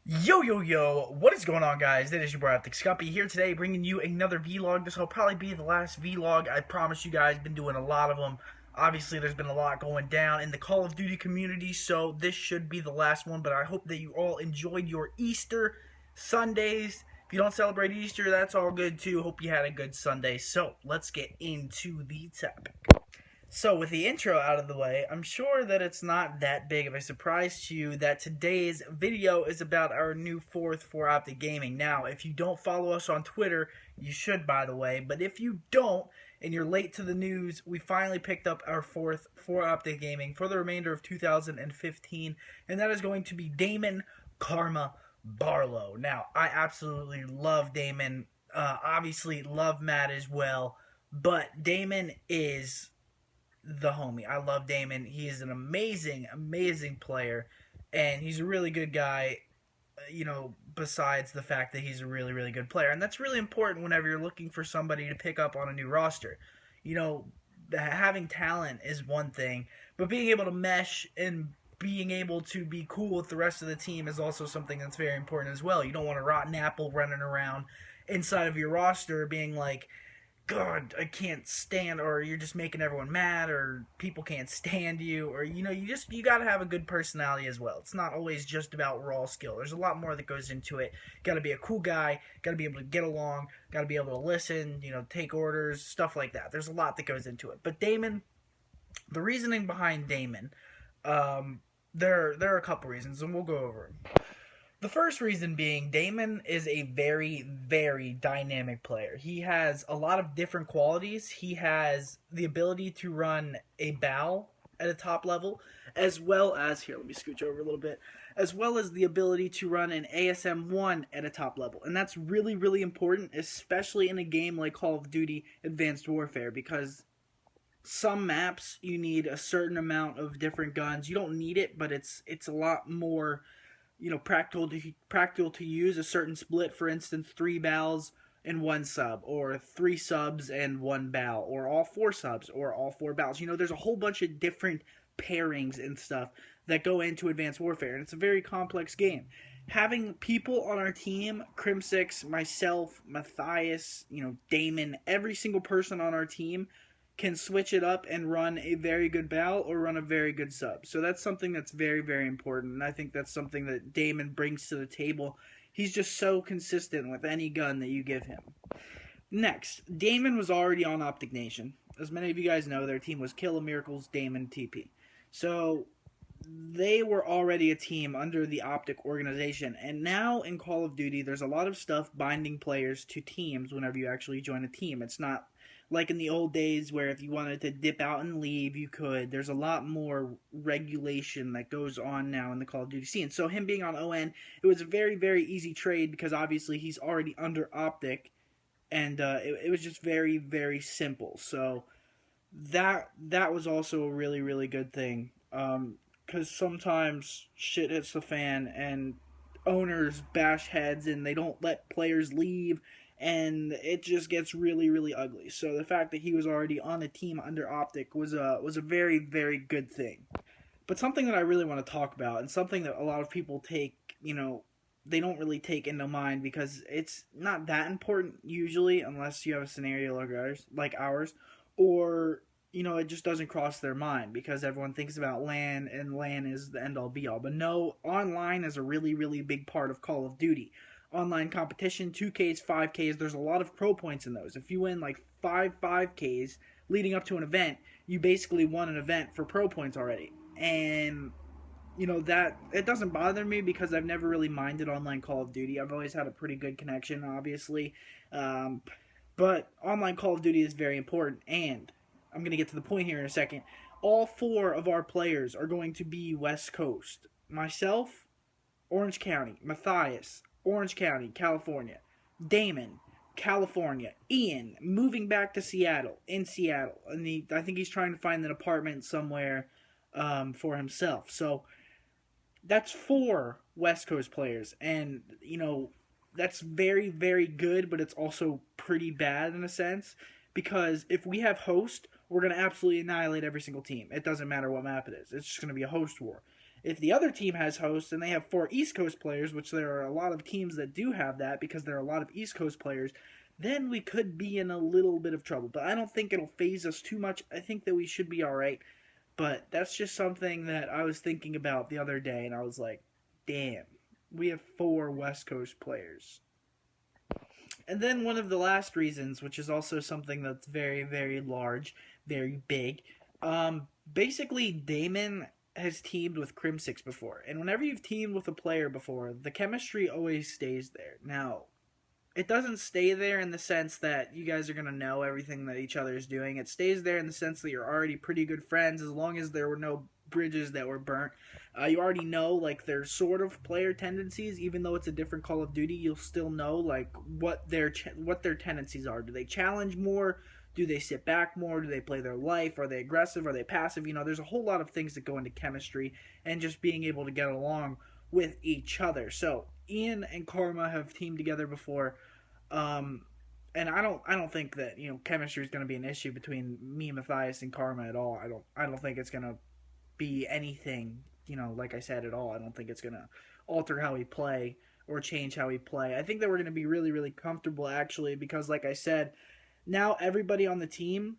Yo, yo, yo, what is going on, guys? It is your boy OpTic Scump here today, bringing you another vlog. This will probably be the last vlog. I promise you guys, been doing a lot of them. Obviously, there's been a lot going down in the Call of Duty community, so this should be the last one, but I hope that you all enjoyed your Easter Sundays. If you don't celebrate Easter, that's all good too. Hope you had a good Sunday. So, let's get into the topic. So, with the intro out of the way, I'm sure that it's not that big of a surprise to you that today's video is about our new fourth for OpTic Gaming. Now, if you don't follow us on Twitter, you should, by the way, but if you don't, and you're late to the news, we finally picked up our fourth for OpTic Gaming for the remainder of 2015, and that is going to be Damon Karma Barlow. Now, I absolutely love Damon, obviously love Matt as well, but Damon is the homie. I love Damon. He is an amazing, amazing player, and he's a really good guy, besides the fact that he's a really, really good player. And that's really important whenever you're looking for somebody to pick up on a new roster. Having talent is one thing, but being able to mesh and being able to be cool with the rest of the team is also something that's very important as well. You don't want a rotten apple running around inside of your roster being like, God, I can't stand, or you're just making everyone mad, or people can't stand you, or you gotta have a good personality as well. It's not always just about raw skill. There's a lot more that goes into it. Gotta be a cool guy, gotta be able to get along, gotta be able to listen, take orders, stuff like that. There's a lot that goes into it. But Damon, the reasoning behind Damon, there are a couple reasons, and we'll go over them. The first reason being Damon is a very, very dynamic player. He has a lot of different qualities. He has the ability to run a bow at a top level, as well as, here, let me scooch over a little bit, as well as the ability to run an ASM-1 at a top level. And that's really, really important, especially in a game like Call of Duty Advanced Warfare, because some maps you need a certain amount of different guns. You don't need it, but it's a lot more practical to use. A certain split, for instance, 3 bows and 1 sub, or 3 subs and 1 bow, or all 4 subs or all 4 bows. There's a whole bunch of different pairings and stuff that go into Advanced Warfare, and it's a very complex game. Having people on our team, Crim6, myself, Matthias, Damon, every single person on our team can switch it up and run a very good bow or run a very good sub. So that's something that's very, very important, and I think that's something that Damon brings to the table. He's just so consistent with any gun that you give him. Next, Damon was already on OpTic Nation. As many of you guys know, their team was Kill of Miracles, Damon, TP. So they were already a team under the OpTic organization, and now in Call of Duty, there's a lot of stuff binding players to teams whenever you actually join a team. It's not like in the old days where if you wanted to dip out and leave, you could. There's a lot more regulation that goes on now in the Call of Duty scene. So him being on ON, it was a very, very easy trade because obviously he's already under OpTic, and it was just very, very simple. So that was also a really, really good thing, because sometimes shit hits the fan and owners bash heads and they don't let players leave, and it just gets really, really ugly. So the fact that he was already on a team under OpTic was a very, very good thing. But something that I really want to talk about, and something that a lot of people take, they don't really take into mind because it's not that important usually, unless you have a scenario like ours, or it just doesn't cross their mind because everyone thinks about LAN, and LAN is the end-all be-all. But no, online is a really, really big part of Call of Duty. Online competition, 2Ks, 5Ks, there's a lot of pro points in those. If you win like 5Ks leading up to an event, you basically won an event for pro points already. And, that, it doesn't bother me because I've never really minded online Call of Duty. I've always had a pretty good connection, obviously. But online Call of Duty is very important, and I'm going to get to the point here in a second. All 4 of our players are going to be West Coast. Myself, Orange County. Matthias, Orange County, California. Damon, California. Ian, moving back to Seattle, in Seattle. And I think he's trying to find an apartment somewhere for himself. So that's 4 West Coast players. And, that's very, very good, but it's also pretty bad in a sense. Because if we have host, we're going to absolutely annihilate every single team. It doesn't matter what map it is. It's just going to be a host war. If the other team has hosts and they have 4 East Coast players, which there are a lot of teams that do have that because there are a lot of East Coast players, then we could be in a little bit of trouble. But I don't think it'll phase us too much. I think that we should be all right. But that's just something that I was thinking about the other day, and I was like, damn, we have 4 West Coast players. And then one of the last reasons, which is also something that's very, very large, very big, basically Damon has teamed with Crim6 before. And whenever you've teamed with a player before, the chemistry always stays there. Now, it doesn't stay there in the sense that you guys are going to know everything that each other is doing. It stays there in the sense that you're already pretty good friends as long as there were no bridges that were burnt. You already know like their sort of player tendencies, even though it's a different Call of Duty. You'll still know like what their tendencies are. Do they challenge more? Do they sit back more? Do they play their life? Are they aggressive? Are they passive? You know, there's a whole lot of things that go into chemistry and just being able to get along with each other. So Ian and Karma have teamed together before, and I don't think that chemistry is going to be an issue between me, Matthias, and Karma at all. I don't think it's going to be anything like I said at all. I don't think it's going to alter how we play or change how we play. I think that we're going to be really, really comfortable actually because, like I said, now everybody on the team,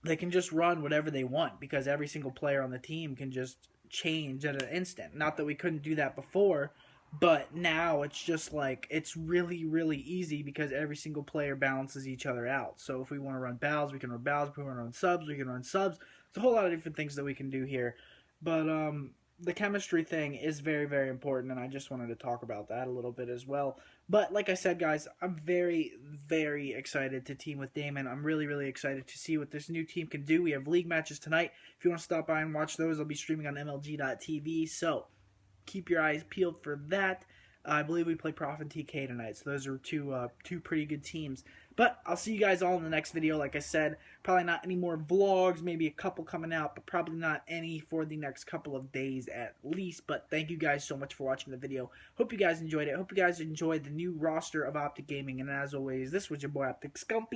they can just run whatever they want because every single player on the team can just change at an instant. Not that we couldn't do that before, but now it's just like it's really, really easy because every single player balances each other out. So if we want to run battles, we can run battles. If we want to run subs, we can run subs. There's a whole lot of different things that we can do here. But the chemistry thing is very, very important, and I just wanted to talk about that a little bit as well. But like I said, guys, I'm very, very excited to team with Damon. I'm really, really excited to see what this new team can do. We have league matches tonight. If you want to stop by and watch those, I'll be streaming on MLG.TV, so keep your eyes peeled for that. I believe we play Prof and TK tonight, so those are two pretty good teams. But I'll see you guys all in the next video. Like I said, probably not any more vlogs, maybe a couple coming out, but probably not any for the next couple of days at least. But thank you guys so much for watching the video. Hope you guys enjoyed it. Hope you guys enjoyed the new roster of OpTic Gaming. And as always, this was your boy OpTic Scump.